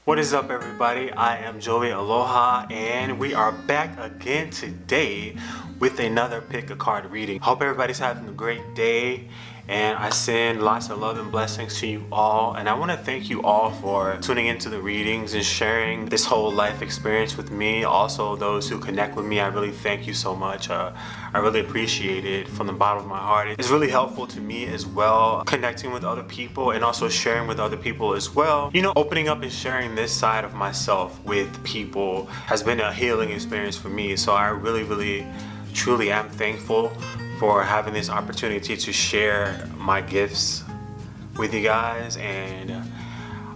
What is up, everybody? I am Joey Aloha, and we are back again today with another pick a card reading. Hope everybody's having a great day, and I send lots of love and blessings to you all. And I want to thank you all for tuning into the readings and sharing this whole life experience with me. Also, those who connect with me, I really thank you so much. I really appreciate it from the bottom of my heart. It's really helpful to me as well, connecting with other people and also sharing with other people as well. You know, opening up and sharing this side of myself with people has been a healing experience for me. So I really, truly am thankful for having this opportunity to share my gifts with you guys, and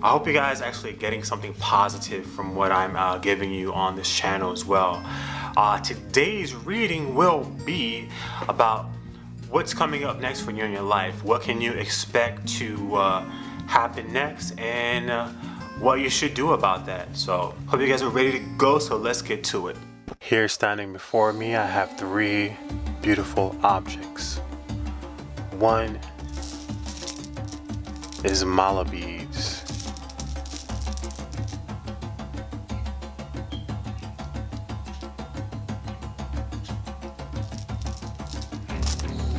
I hope you guys actually getting something positive from what I'm giving you on this channel as well. Today's reading will be about what's coming up next for you in your life. What can you expect to happen next, and what you should do about that. So hope you guys are ready to go, so let's get to it. Here standing before me, I have three beautiful objects. One is mala beads.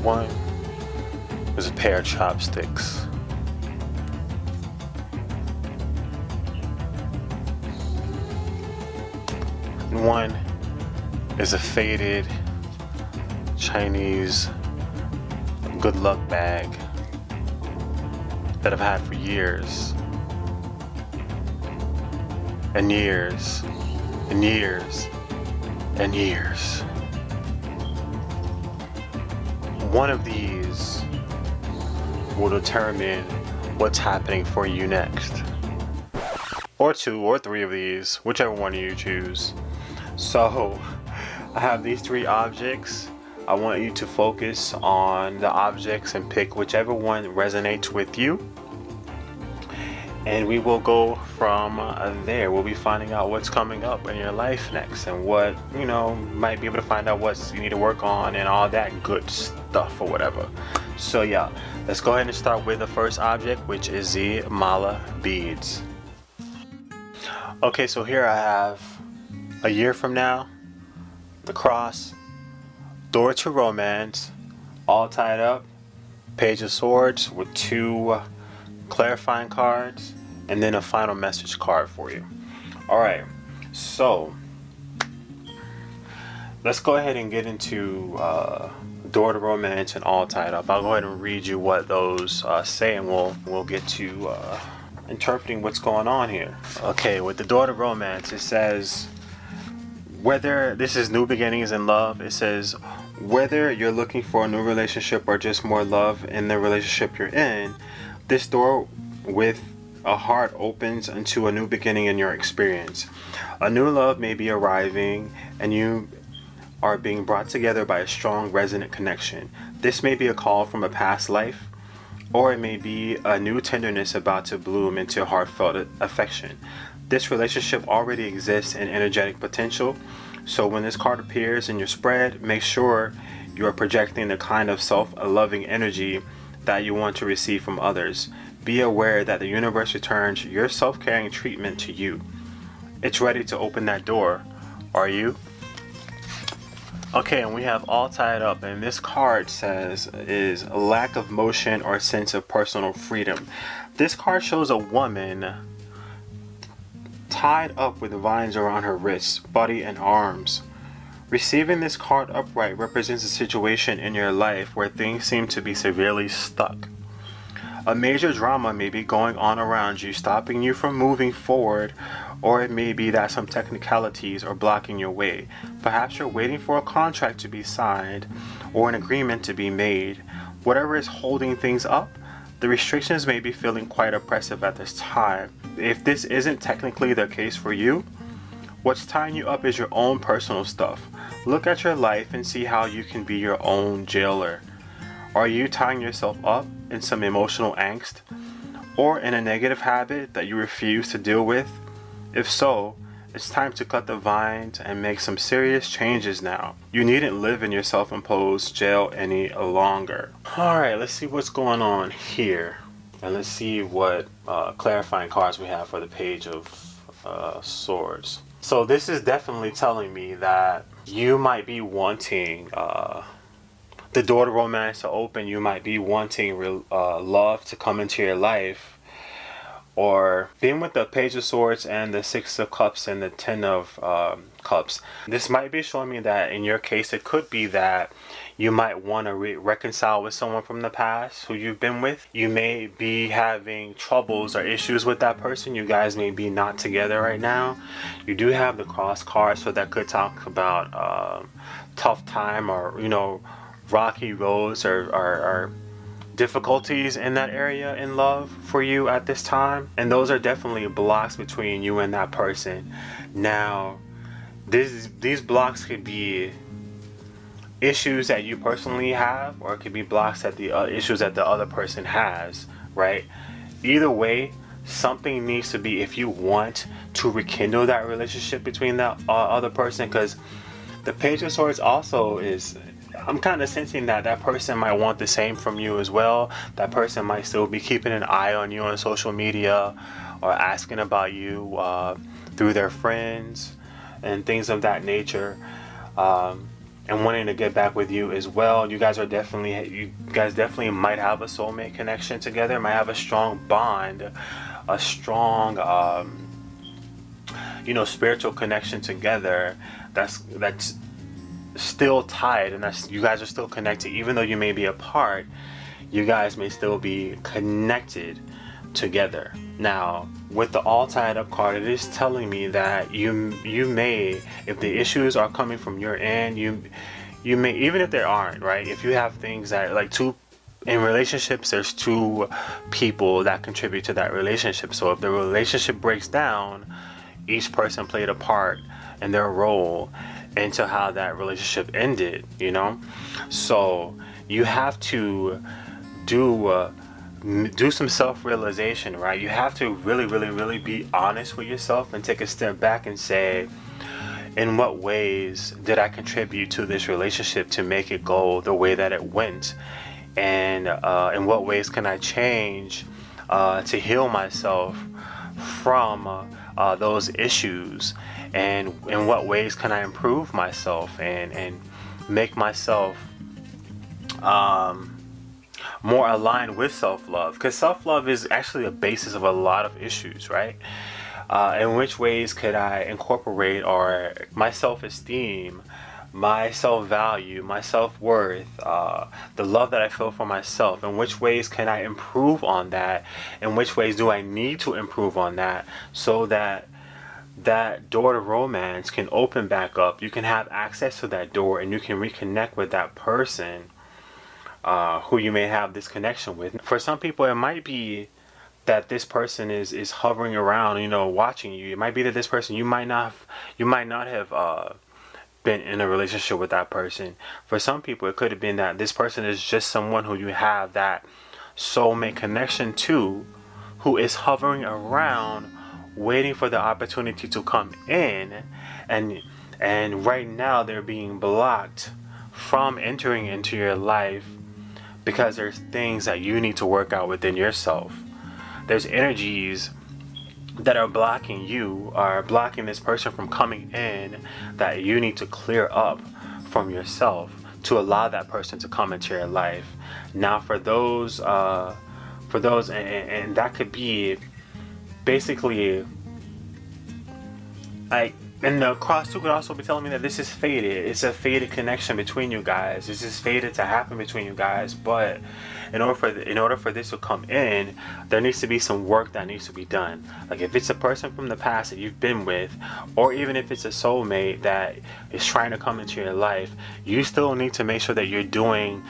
One is a pair of chopsticks. And one is a faded Chinese good luck bag that I've had for years and years and years and years. One of these will determine what's happening for you next, or two or three of these, whichever one you choose. So I have these three objects. I want you to focus on the objects and pick whichever one resonates with you, and we will go from there. We'll be finding out what's coming up in your life next, and what, you know, might be able to find out what you need to work on and all that good stuff or whatever. So yeah, let's go ahead and start with the first object, which is the mala beads. Okay, so here I have a year from now, the cross, door to romance, all tied up, page of swords with two clarifying cards, and then a final message card for you. All right, so let's go ahead and get into door to romance and all tied up. I'll go ahead and read you what those say, and we'll get to interpreting what's going on here. Okay, with the door to romance, it says, whether this is new beginnings in love, it says, whether you're looking for a new relationship or just more love in the relationship you're in, this door with a heart opens into a new beginning in your experience. A new love may be arriving, and you are being brought together by a strong resonant connection. This may be a call from a past life, or it may be a new tenderness about to bloom into heartfelt affection. This relationship already exists in energetic potential, so when this card appears in your spread, make sure you are projecting the kind of self-loving energy that you want to receive from others. Be aware that the universe returns your self-caring treatment to you. It's ready to open that door. Are you? Okay, and we have all tied up, and this card says is a lack of motion or sense of personal freedom. This card shows a woman tied up with vines around her wrists, body, and arms. Receiving this card upright represents a situation in your life where things seem to be severely stuck. A major drama may be going on around you, stopping you from moving forward, or it may be that some technicalities are blocking your way. Perhaps you're waiting for a contract to be signed or an agreement to be made. Whatever is holding things up, the restrictions may be feeling quite oppressive at this time. If this isn't technically the case for you, what's tying you up is your own personal stuff. Look at your life and see how you can be your own jailer. Are you tying yourself up in some emotional angst, or in a negative habit that you refuse to deal with? If so, it's time to cut the vines and make some serious changes now. You needn't live in your self-imposed jail any longer. Alright, let's see what's going on here. And let's see what clarifying cards we have for the page of Swords. So this is definitely telling me that you might be wanting the door to romance to open. You might be wanting love to come into your life. Or being with the Page of Swords and the Six of Cups and the Ten of Cups, this might be showing me that in your case it could be that you might want to reconcile with someone from the past who you've been with. You may be having troubles or issues with that person. You guys may be not together right now. You do have the Cross card, so that could talk about tough time, or rocky roads, or difficulties in that area in love for you at this time. And those are definitely blocks between you and that person. Now these blocks could be issues that you personally have, or it could be blocks that the issues that the other person has, right? Either way, something needs to be, if you want to rekindle that relationship between that other person, because the Page of Swords also is, I'm kind of sensing that that person might want the same from you as well. That person might still be keeping an eye on you on social media, or asking about you through their friends and things of that nature, and wanting to get back with you as well. You guys definitely might have a soulmate connection together, might have a strong bond, a strong spiritual connection together that's still tied, and that's, you guys are still connected. Even though you may be apart, you guys may still be connected together. Now with the All Tied Up card, it is telling me that you may, if the issues are coming from your end, you may, even if there aren't, right, if you have things that, like, in relationships there's two people that contribute to that relationship. So if the relationship breaks down, each person played a part in their role into how that relationship ended, so you have to do some self-realization, right? You have to really be honest with yourself and take a step back and say, in what ways did I contribute to this relationship to make it go the way that it went? And in what ways can I change to heal myself from those issues? And in what ways can I improve myself and make myself more aligned with self-love? Because self-love is actually a basis of a lot of issues, right? In which ways could I incorporate, or my self-esteem, my self-value, my self-worth, the love that I feel for myself, in which ways can I improve on that? In which ways do I need to improve on that, so that that door to romance can open back up? You can have access to that door, and you can reconnect with that person who you may have this connection with. For some people, it might be that this person is hovering around, watching you. It might be that this person, you might not have been in a relationship with that person. For some people, it could have been that this person is just someone who you have that soulmate connection to, who is hovering around, waiting for the opportunity to come in, and right now they're being blocked from entering into your life because there's things that you need to work out within yourself. There's energies that are blocking you, are blocking this person from coming in, that you need to clear up from yourself to allow that person to come into your life. Now for those and that could be basically, like, and the cross too could also be telling me that this is fated. It's a fated connection between you guys. This is fated to happen between you guys. But in order for this to come in, there needs to be some work that needs to be done. Like, if it's a person from the past that you've been with, or even if it's a soulmate that is trying to come into your life, you still need to make sure that you're doing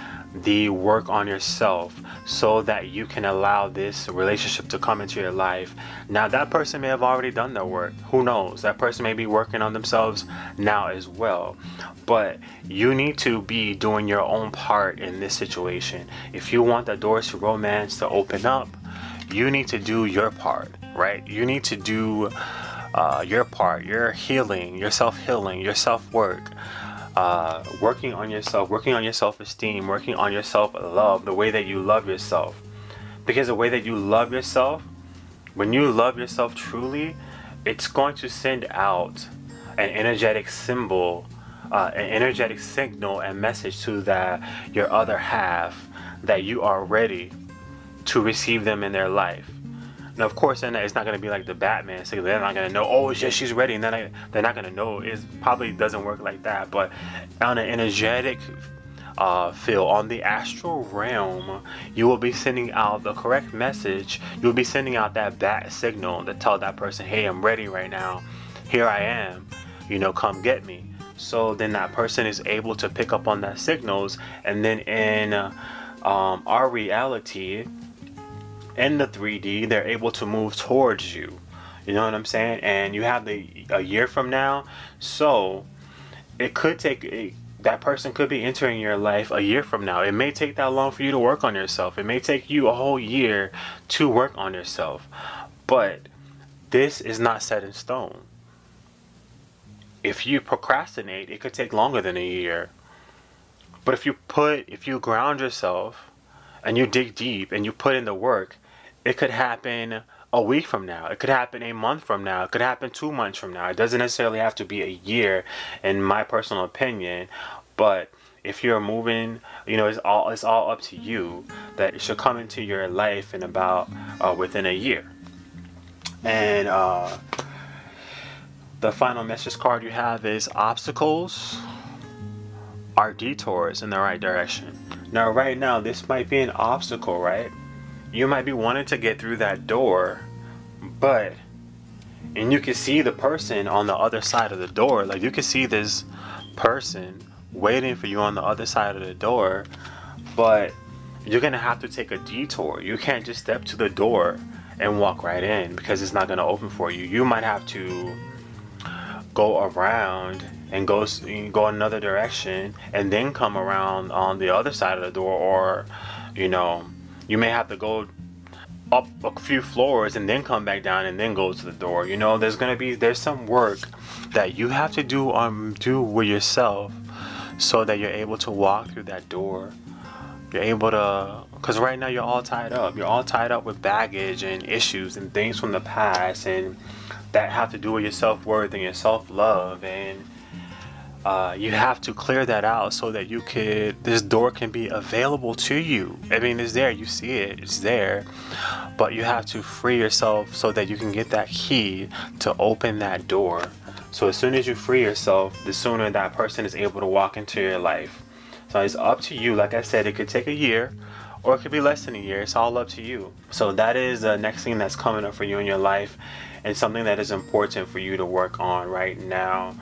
the work on yourself so that you can allow this relationship to come into your life. Now, that person may have already done their work. Who knows? That person may be working on themselves now as well. But you need to be doing your own part in this situation. If you want the doors to romance to open up, you need to do your part, right? You need to do your part, your healing, your self-healing, your self-work. Working on yourself, working on your self-esteem, working on your self-love, the way that you love yourself. Because the way that you love yourself, when you love yourself truly, it's going to send out an energetic symbol, an energetic signal and message to your other half that you are ready to receive them in their life. Now, of course, and it's not going to be like the Batman signal. They're not going to know, oh, yes, she's ready. And then they're not going to know. It probably doesn't work like that. But on an energetic feel, on the astral realm, you will be sending out the correct message. You'll be sending out that bat signal to tell that person, hey, I'm ready right now. Here I am. Come get me. So then that person is able to pick up on that signals. And then in our reality, in the 3D, they're able to move towards you. You know what I'm saying? And you have a year from now. So it could take that person could be entering your life a year from now. It may take that long for you to work on yourself. It may take you a whole year to work on yourself. But this is not set in stone. If you procrastinate, it could take longer than a year. But if you ground yourself and you dig deep and you put in the work, it could happen a week from now. It could happen a month from now. It could happen 2 months from now. It doesn't necessarily have to be a year, in my personal opinion. But if you're moving, it's all up to you. That it should come into your life in about within a year. And the final message card you have is obstacles are detours in the right direction. Now, right now, this might be an obstacle, right? You might be wanting to get through that door, and you can see the person on the other side of the door. Like, you can see this person waiting for you on the other side of the door, but you're gonna have to take a detour. You can't just step to the door and walk right in, because it's not gonna open for you. You might have to go around and go another direction and then come around on the other side of the door, or you may have to go up a few floors and then come back down and then go to the door. There's some work that you have to do with yourself, so that you're able to walk through that door. You're able to, because right now you're all tied up. You're all tied up with baggage and issues and things from the past, and that have to do with your self-worth and your self-love, and you have to clear that out so that this door can be available to you. I mean, it's there, you see it, it's there, but you have to free yourself so that you can get that key to open that door. So as soon as you free yourself, the sooner that person is able to walk into your life. So it's up to you. Like I said, it could take a year, or it could be less than a year. It's all up to you. So that is the next thing that's coming up for you in your life, and something that is important for you to work on right now.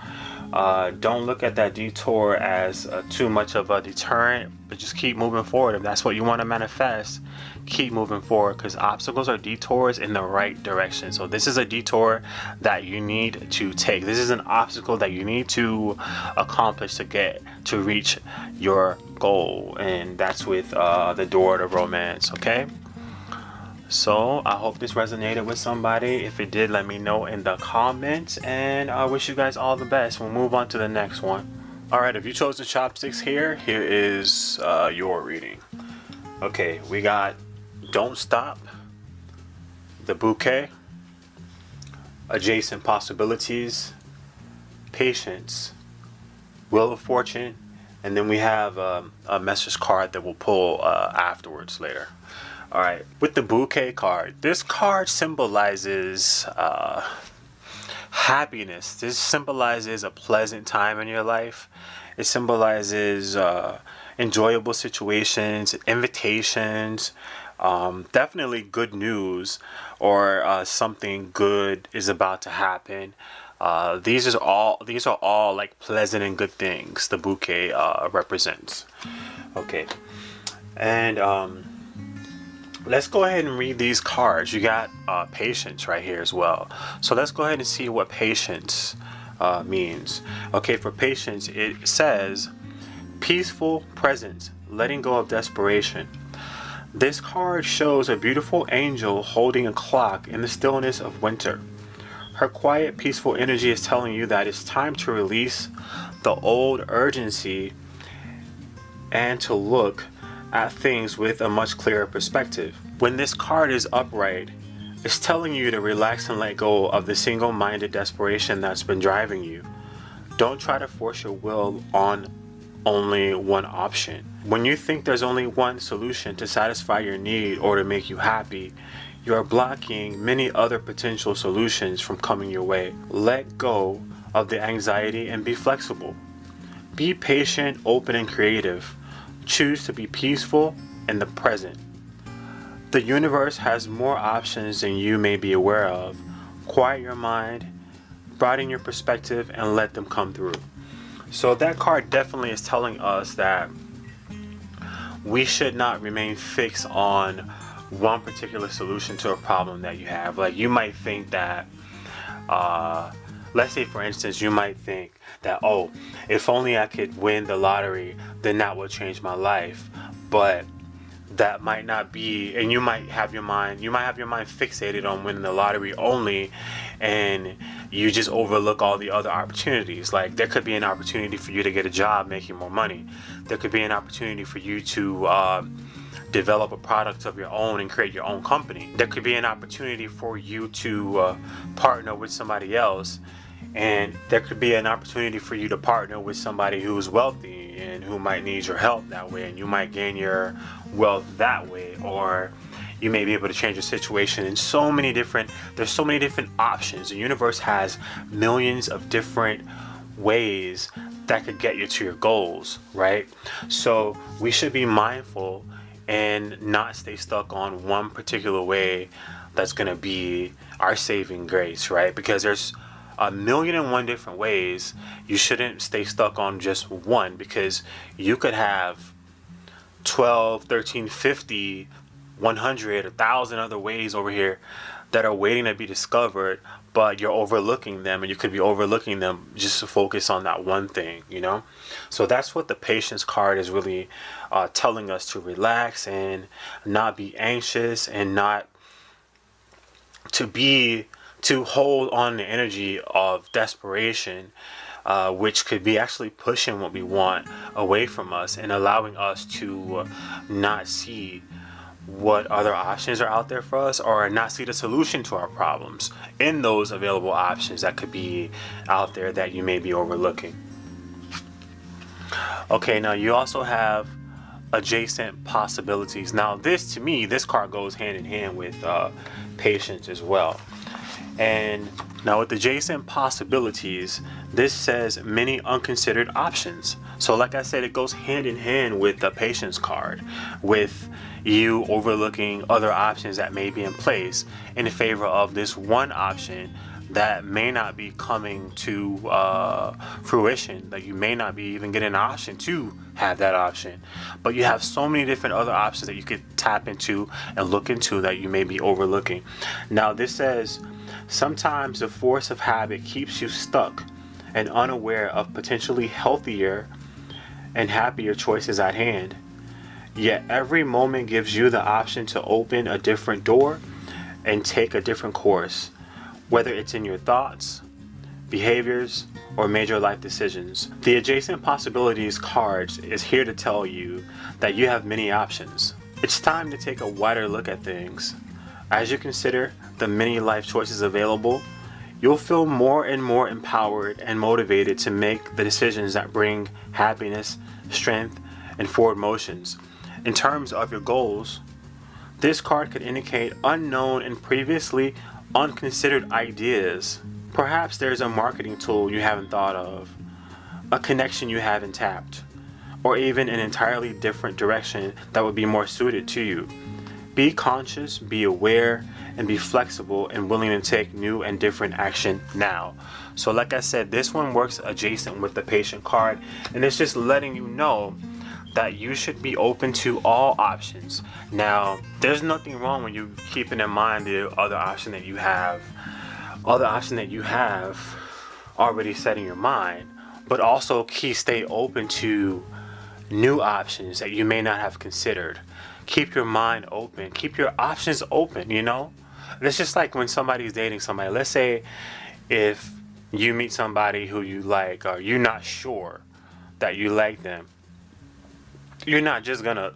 Don't look at that detour as too much of a deterrent, but just keep moving forward. If that's what you want to manifest, keep moving forward, because obstacles are detours in the right direction. So this is a detour that you need to take. This is an obstacle that you need to accomplish to reach your goal, and that's with the door to romance. Okay, so I hope this resonated with somebody. If it did, let me know in the comments, and I wish you guys all the best. We'll move on to the next one. Alright, if you chose the Chopsticks, here is your reading. Okay, we got Don't Stop, the Bouquet, Adjacent Possibilities, Patience, Wheel of Fortune, and then we have a message card that we'll pull afterwards later. Alright, with the Bouquet card, this card symbolizes happiness. This symbolizes a pleasant time in your life. It symbolizes enjoyable situations, invitations, definitely good news, or something good is about to happen. These are all like pleasant and good things the bouquet represents. Okay, and let's go ahead and read these cards. You got patience right here as well. So let's go ahead and see what patience means. Okay, for patience, it says peaceful presence, letting go of desperation. This card shows a beautiful angel holding a clock in the stillness of winter. Her quiet, peaceful energy is telling you that it's time to release the old urgency and to look at things with a much clearer perspective. When this card is upright, It's telling you to relax and let go of the single-minded desperation that's been driving you. Don't try to force your will on only one option. When you think there's only one solution to satisfy your need or to make you happy, you are blocking many other potential solutions from coming your way. Let go of the anxiety and be flexible. Be patient, open, and creative. Choose to be peaceful in the present. The universe has more options than you may be aware of. Quiet your mind, broaden your perspective, and let them come through. So that card definitely is telling us that we should not remain fixed on one particular solution to a problem that you have. Like, you might think that, let's say for instance, you might think that, oh, if only I could win the lottery, then that would change my life. But that might not be, and you might have your mind fixated on winning the lottery only, and you just overlook all the other opportunities. Like, there could be an opportunity for you to get a job making more money. There could be an opportunity for you to develop a product of your own and create your own company. There could be an opportunity for you to partner with somebody else, and there could be an opportunity for you to partner with somebody who's wealthy and who might need your help that way, and you might gain your wealth that way. Or you may be able to change your situation in there's so many different options. The universe has millions of different ways that could get you to your goals, right? So we should be mindful and not stay stuck on one particular way that's going to be our saving grace, right? Because there's a million and one different ways. You shouldn't stay stuck on just one, because you could have 12, 13, 50, 100, 1,000 other ways over here that are waiting to be discovered, but you're overlooking them, and you could be overlooking them just to focus on that one thing, you know? So that's what the patience card is really telling us, to relax and not be anxious, and not to hold on the energy of desperation, which could be actually pushing what we want away from us and allowing us to not see what other options are out there for us, or not see the solution to our problems in those available options that could be out there that you may be overlooking. Okay, now you also have adjacent possibilities. Now this, to me, this card goes hand in hand with patience as well. And now with adjacent possibilities, this says many unconsidered options. So like I said, it goes hand in hand with the patience card, with you overlooking other options that may be in place in favor of this one option that may not be coming to fruition, that you may not be even getting an option to have that option. But you have so many different other options that you could tap into and look into that you may be overlooking. Now this says, sometimes the force of habit keeps you stuck and unaware of potentially healthier and happier choices at hand. Yet every moment gives you the option to open a different door and take a different course, whether it's in your thoughts, behaviors, or major life decisions. The adjacent possibilities cards is here to tell you that you have many options. It's time to take a wider look at things. As you consider the many life choices available, you'll feel more and more empowered and motivated to make the decisions that bring happiness, strength, and forward motions. In terms of your goals, this card could indicate unknown and previously unconsidered ideas. Perhaps there's a marketing tool you haven't thought of, a connection you haven't tapped, or even an entirely different direction that would be more suited to you. Be conscious, be aware, and be flexible and willing to take new and different action now. So like I said, this one works adjacent with the patient card, and it's just letting you know that you should be open to all options. Now, there's nothing wrong when you keeping in mind the other option that you have already set in your mind, but also stay open to new options that you may not have considered. Keep your mind open, keep your options open, you know? It's just like when somebody's dating somebody. Let's say if you meet somebody who you like, or you're not sure that you like them, you're not just gonna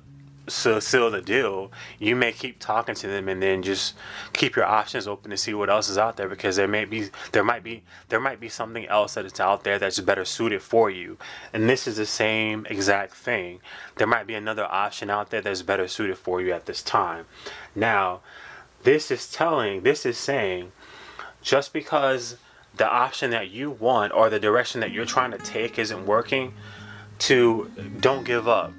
seal the deal, you may keep talking to them and then just keep your options open to see what else is out there, because there might be something else that is out there that's better suited for you. And this is the same exact thing. There might be another option out there that's better suited for you at this time. Now, this is saying, just because the option that you want or the direction that you're trying to take isn't working, to don't give up,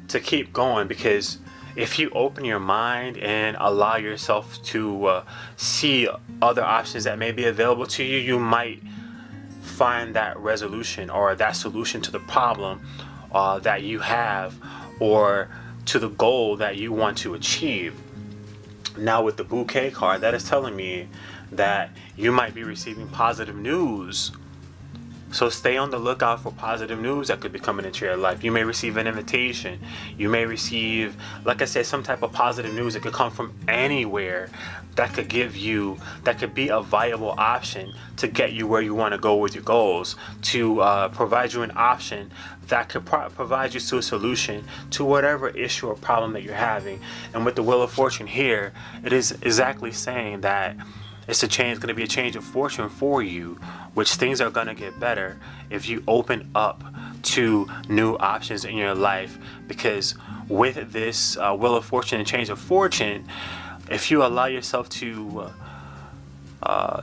to keep going. Because if you open your mind and allow yourself to see other options that may be available to you, you might find that resolution or that solution to the problem that you have, or to the goal that you want to achieve. Now, with the bouquet card, that is telling me that you might be receiving positive news. So stay on the lookout for positive news that could be coming into your life. You may receive an invitation. You may receive, like I said, some type of positive news that could come from anywhere, that could be a viable option to get you where you want to go with your goals, to provide you an option that could provide you to a solution to whatever issue or problem that you're having. And with the Wheel of Fortune here, it is exactly saying that it's going to be a change of fortune for you, which things are going to get better if you open up to new options in your life. Because with this Wheel of Fortune and change of fortune, if you allow yourself to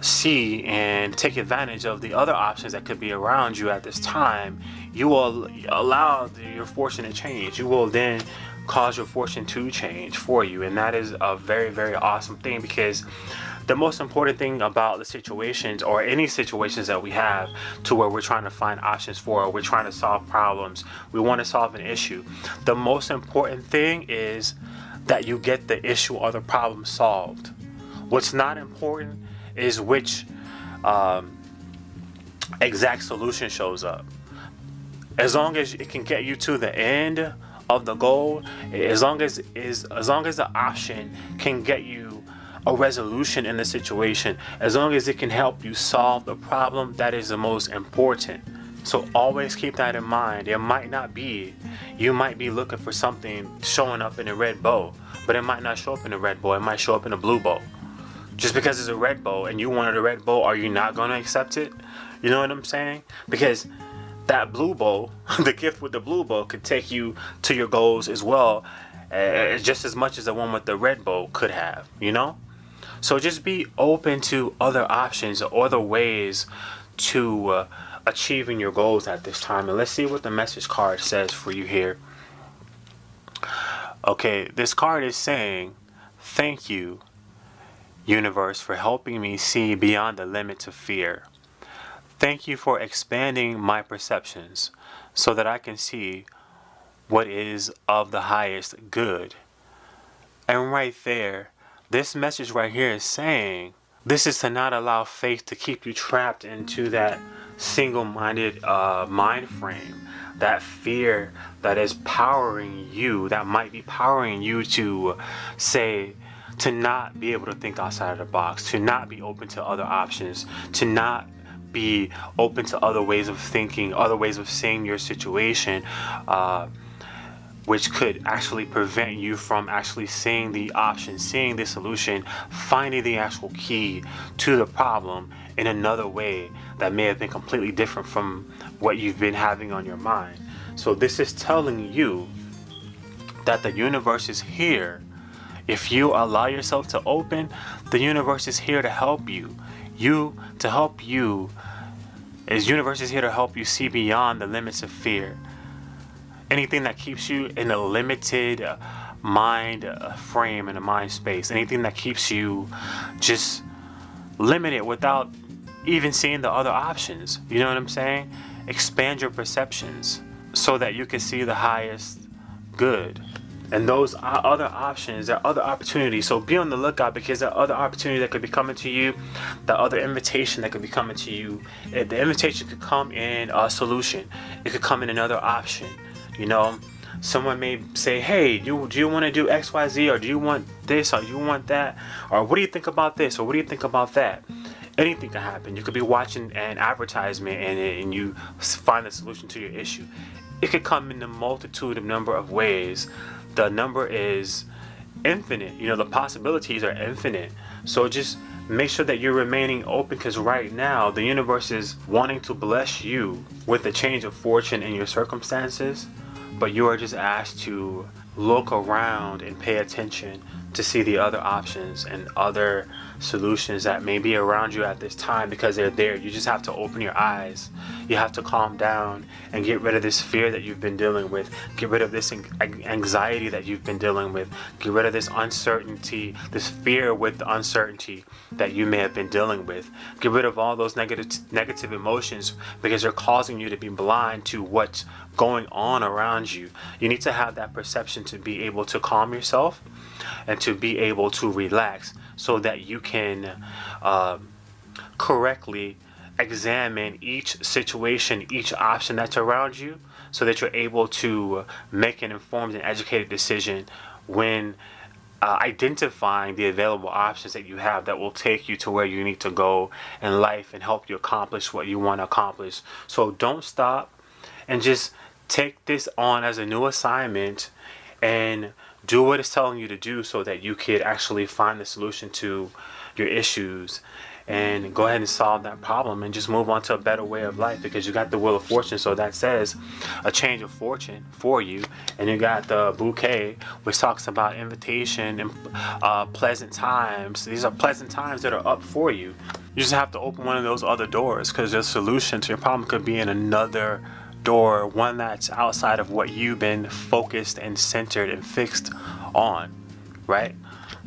see and take advantage of the other options that could be around you at this time, you will allow your fortune to change. You will then cause your fortune to change for you. And that is a very, very awesome thing, because the most important thing about the situations, or any situations that we have to where we're trying to find options for, or we're trying to solve problems, we want to solve an issue, the most important thing is that you get the issue or the problem solved. What's not important is which exact solution shows up. As long as it can get you to the end of the goal, as long as the option can get you a resolution in the situation, as long as it can help you solve the problem, that is the most important. So always keep that in mind. You might be looking for something showing up in a red bow, but it might not show up in a red bow. It might show up in a blue bow. Just because it's a red bow and you wanted a red bow, are you not going to accept it? You know what I'm saying? Because that blue bow, the gift with the blue bow, could take you to your goals as well, just as much as the one with the red bow could have, you know? So just be open to other options or other ways to achieving your goals at this time. And let's see what the message card says for you here. Okay, this card is saying, thank you, universe, for helping me see beyond the limits of fear. Thank you for expanding my perceptions so that I can see what is of the highest good. And right there, this message right here is saying, this is to not allow faith to keep you trapped into that single-minded mind frame, that fear that is powering you, that might be powering you to say, to not be able to think outside of the box, to not be open to other options, to not be open to other ways of thinking, other ways of seeing your situation, which could actually prevent you from actually seeing the option, seeing the solution, finding the actual key to the problem in another way that may have been completely different from what you've been having on your mind. So this is telling you that the universe is here. If you allow yourself to open, the universe is here to help you. Universe is here to help you see beyond the limits of fear. Anything that keeps you in a limited mind frame, in a mind space, anything that keeps you just limited without even seeing the other options. You know what I'm saying? Expand your perceptions so that you can see the highest good. And those are other options, there are other opportunities. So be on the lookout, because there are other opportunities that could be coming to you, the other invitation that could be coming to you. The invitation could come in a solution. It could come in another option. You know, someone may say, hey, do you want to do XYZ, or do you want this, or do you want that? Or what do you think about this, or what do you think about that? Anything can happen. You could be watching an advertisement and you find the solution to your issue. It could come in a multitude of number of ways the number is infinite. You know, the possibilities are infinite. So just make sure that you're remaining open, because right now the universe is wanting to bless you with a change of fortune in your circumstances, but you are just asked to look around and pay attention to see the other options and other solutions that may be around you at this time, because they're there. You just have to open your eyes. You have to calm down and get rid of this fear that you've been dealing with. Get rid of this anxiety that you've been dealing with. Get rid of this uncertainty, this fear with the uncertainty that you may have been dealing with. Get rid of all those negative emotions, because they're causing you to be blind to what's going on around you. You need to have that perception to be able to calm yourself and to be able to relax, so that you can correctly examine each situation, each option that's around you, so that you're able to make an informed and educated decision when identifying the available options that you have that will take you to where you need to go in life and help you accomplish what you want to accomplish. So don't stop, and just take this on as a new assignment and do what it's telling you to do, so that you could actually find the solution to your issues and go ahead and solve that problem and just move on to a better way of life, because you got the Wheel of Fortune. So that says a change of fortune for you. And you got the Bouquet, which talks about invitation and pleasant times. These are pleasant times that are up for you. You just have to open one of those other doors, because your solution to your problem could be in another door, one that's outside of what you've been focused and centered and fixed on, right?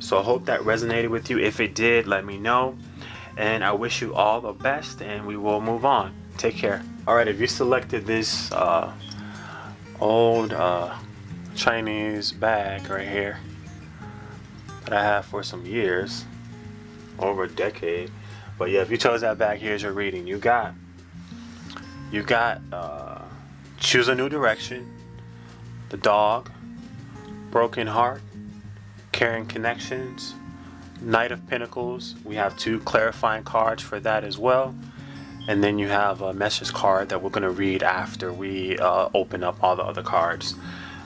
So I hope that resonated with you. If it did, let me know, and I wish you all the best, and we will move on. Take care. All right, if you selected this old Chinese bag right here that I have for some years, over a decade, but yeah, if you chose that bag, here's your reading. You got choose a new direction, the Dog, broken heart, caring connections, Knight of Pentacles. We have 2 clarifying cards for that as well. And then you have a message card that we're going to read after we open up all the other cards.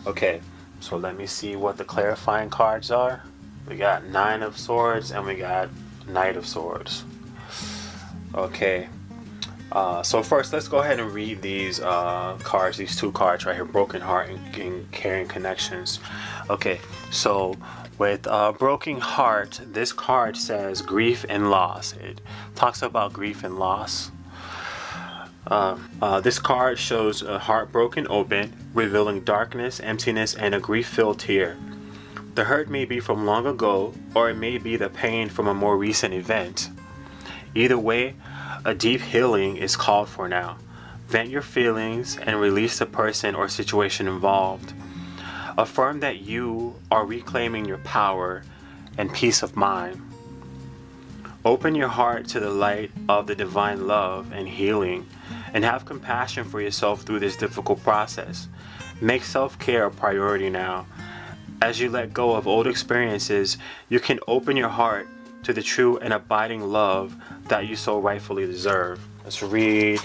Okay, so let me see what the clarifying cards are. We got 9 of Swords and we got Knight of Swords. Okay. So first, let's go ahead and read these cards, these 2 cards right here, Broken Heart and Caring Connections. Okay, so with Broken Heart, this card says grief and loss. It talks about grief and loss. This card shows a heart broken open, revealing darkness, emptiness, and a grief-filled tear. The hurt may be from long ago, or it may be the pain from a more recent event. Either way, a deep healing is called for now. Vent your feelings and release the person or situation involved. Affirm that you are reclaiming your power and peace of mind. Open your heart to the light of the divine love and healing, and have compassion for yourself through this difficult process. Make self-care a priority now. As you let go of old experiences, you can open your heart to the true and abiding love that you so rightfully deserve. Let's read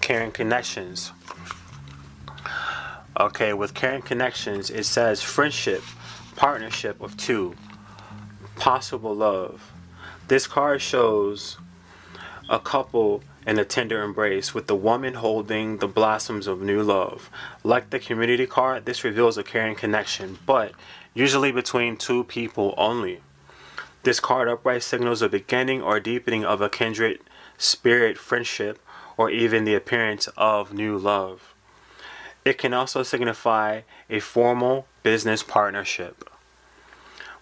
Caring Connections. Okay, with Caring Connections, it says friendship, partnership of 2, possible love. This card shows a couple in a tender embrace, with the woman holding the blossoms of new love. Like the community card, this reveals a caring connection, but usually between 2 people only. This card upright signals a beginning or deepening of a kindred spirit friendship, or even the appearance of new love. It can also signify a formal business partnership.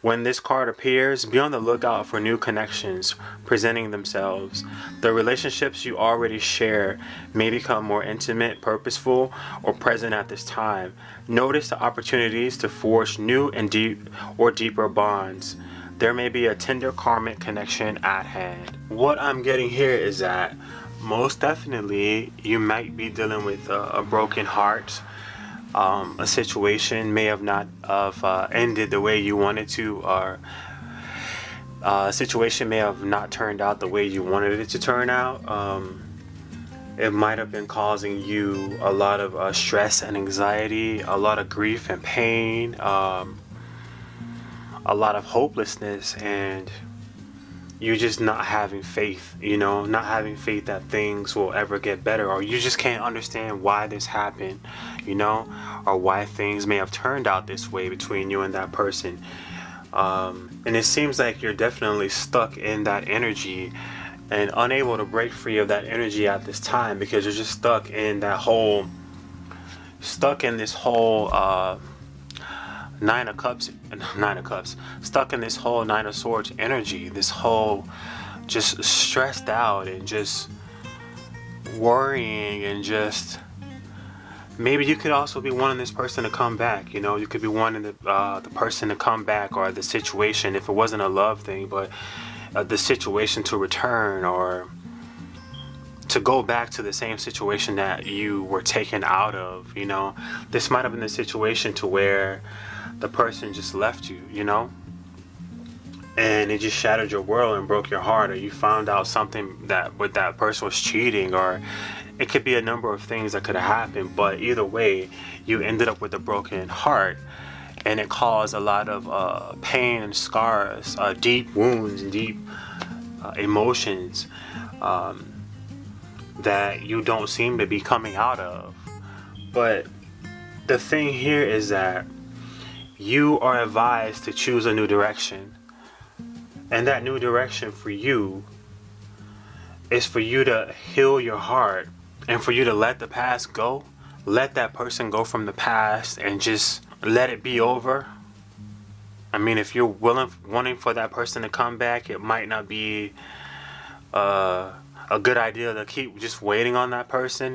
When this card appears, be on the lookout for new connections presenting themselves. The relationships you already share may become more intimate, purposeful, or present at this time. Notice the opportunities to forge new and deeper bonds. There may be a tender karmic connection at hand. What I'm getting here is that most definitely you might be dealing with a broken heart. A situation may have not ended the way you wanted to, or a situation may have not turned out the way you wanted it to turn out. It might have been causing you a lot of stress and anxiety, a lot of grief and pain, a lot of hopelessness, and you just not having faith, not having faith that things will ever get better, or you just can't understand why this happened, or why things may have turned out this way between you and that person. And it seems like you're definitely stuck in that energy and unable to break free of that energy at this time, because you're just stuck in this whole Nine of Cups, stuck in this whole Nine of Swords energy, this whole just stressed out and just worrying, and just maybe you could also be wanting this person to come back. You could be wanting the person to come back, or the situation, if it wasn't a love thing, but the situation to return, or to go back to the same situation that you were taken out of. This might have been the situation to where the person just left you, and it just shattered your world and broke your heart, or you found out something that with that person was cheating, or it could be a number of things that could have happened. But either way, you ended up with a broken heart, and it caused a lot of pain and scars, deep wounds and deep emotions that you don't seem to be coming out of. But the thing here is that you are advised to choose a new direction, and that new direction for you is for you to heal your heart, and for you to let the past go, let that person go from the past, and just let it be over. I mean, if you're wanting for that person to come back, it might not be a good idea to keep just waiting on that person,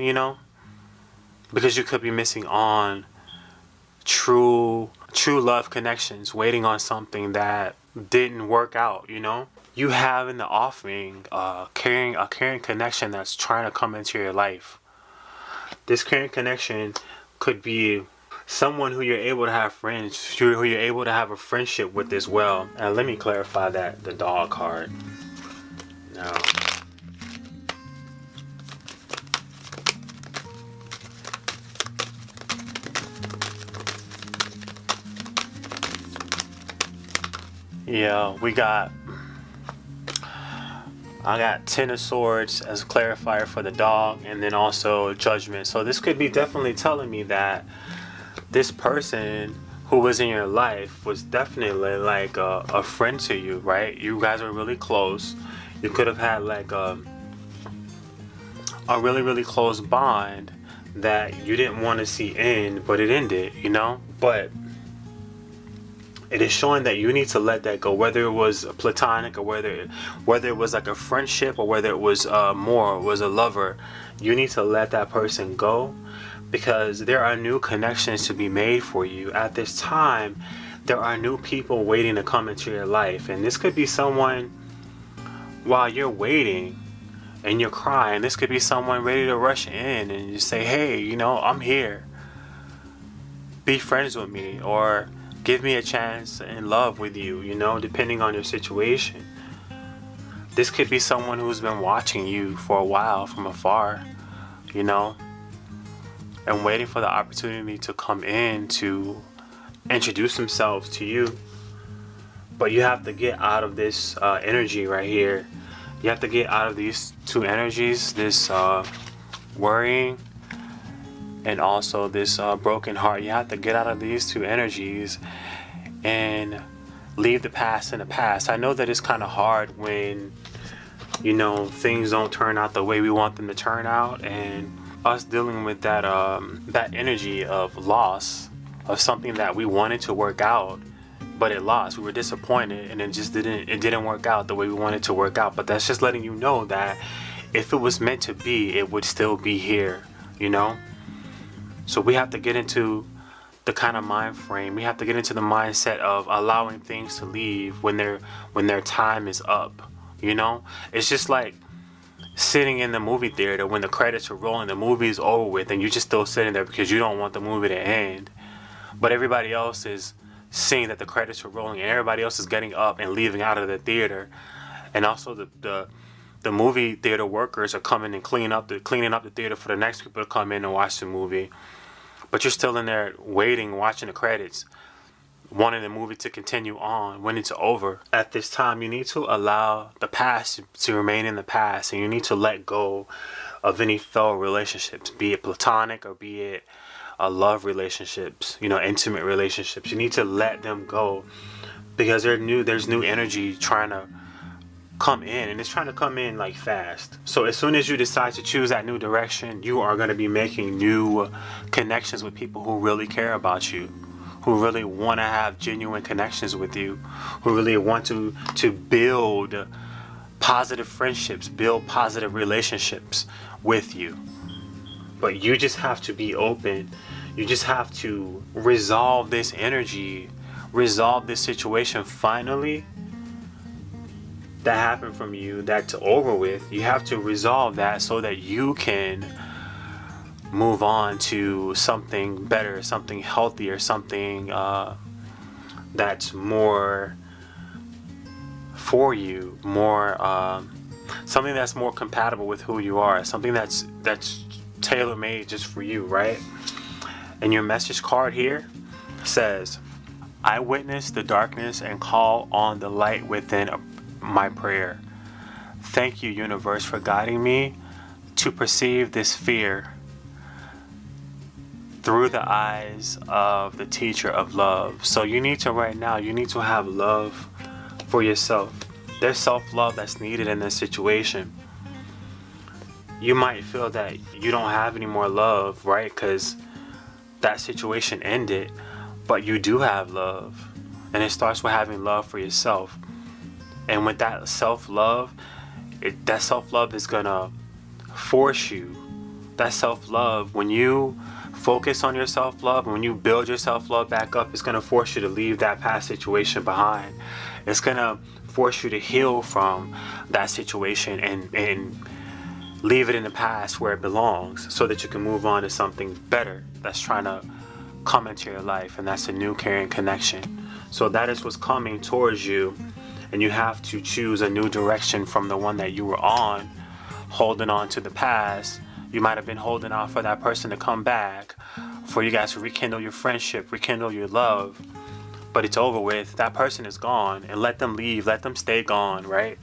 because you could be missing on true love connections, waiting on something that didn't work out. You have in the offering caring connection that's trying to come into your life. This caring connection could be someone who you're able to have friends, who you're able to have a friendship with as well. And let me clarify that, the dog card. Now, yeah, I got Ten of Swords as a clarifier for the dog, and then also Judgment. So this could be definitely telling me that this person who was in your life was definitely like a friend to you, right? You guys are really close. You could have had like a really, really close bond that you didn't want to see end, but it ended, But it is showing that you need to let that go, whether it was platonic, or whether it was like a friendship, or whether it was was a lover. You need to let that person go, because there are new connections to be made for you at this time. There are new people waiting to come into your life, and this could be someone, while you're waiting and you're crying, this could be someone ready to rush in and just say, hey, I'm here, be friends with me, or give me a chance in love with you, depending on your situation. This could be someone who's been watching you for a while from afar, and waiting for the opportunity to come in to introduce themselves to you. But you have to get out of this energy right here. You have to get out of these two energies, this worrying and also this broken heart. You have to get out of these two energies and leave the past in the past. I know that it's kind of hard when things don't turn out the way we want them to turn out, and us dealing with that energy of loss of something that we wanted to work out, but it lost. We were disappointed, and it didn't work out the way we wanted to work out. But that's just letting you know that if it was meant to be, it would still be here, So we have to get into the kind of mind frame. We have to get into the mindset of allowing things to leave when their time is up. It's just like sitting in the movie theater when the credits are rolling, the movie's over with, and you're just still sitting there because you don't want the movie to end. But everybody else is seeing that the credits are rolling, and everybody else is getting up and leaving out of the theater. And also the movie theater workers are coming and cleaning up the theater for the next people to come in and watch the movie. But you're still in there waiting, watching the credits, wanting the movie to continue on when it's over. At this time, you need to allow the past to remain in the past, and you need to let go of any failed relationships, be it platonic or be it love relationships, intimate relationships. You need to let them go, because there's new energy trying to come in, and it's trying to come in like fast. So as soon as you decide to choose that new direction, you are going to be making new connections with people who really care about you, who really want to have genuine connections with you, who really want to build positive friendships, build positive relationships with you. But you just have to be open. You just have to resolve this energy, resolve this situation finally that happened from you, that's over with. You have to resolve that so that you can move on to something better, something healthier, something that's more for you, more something that's more compatible with who you are, something that's tailor-made just for you, right? And your message card here says, I witness the darkness and call on the light within my prayer. Thank you, universe, for guiding me to perceive this fear through the eyes of the teacher of love. So you need to have love for yourself. There's self-love that's needed in this situation. You might feel that you don't have any more love, right? Because that situation ended, but you do have love. And it starts with having love for yourself. And with that self-love, that self-love is gonna force you. That self-love, when you focus on your self-love, when you build your self-love back up, it's gonna force you to leave that past situation behind. It's gonna force you to heal from that situation and leave it in the past where it belongs, so that you can move on to something better that's trying to come into your life, and that's a new caring connection. So that is what's coming towards you. And you have to choose a new direction from the one that you were on, holding on to the past. You might have been holding on for that person to come back, for you guys to rekindle your friendship, rekindle your love. But it's over with. That person is gone, and let them leave. Let them stay gone, right?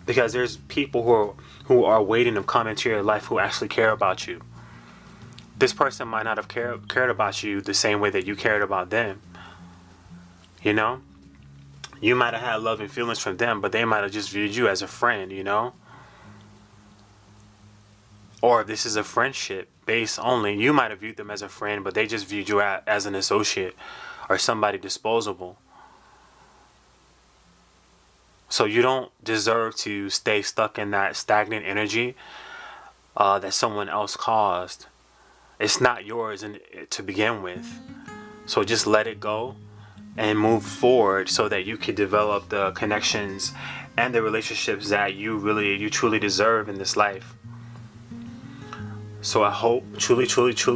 Because there's people who are waiting to come into your life who actually care about you. This person might not have cared about you the same way that you cared about them. You might have had love and feelings from them, but they might have just viewed you as a friend, Or if this is a friendship base only, you might have viewed them as a friend, but they just viewed you as an associate or somebody disposable. So you don't deserve to stay stuck in that stagnant energy that someone else caused. It's not yours to begin with. So just let it go and move forward so that you can develop the connections and the relationships that you truly deserve in this life. So I hope, truly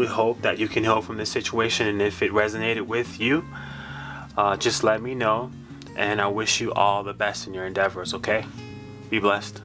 hope that you can heal from this situation. And if it resonated with you, just let me know. And I wish you all the best in your endeavors, okay? Be blessed.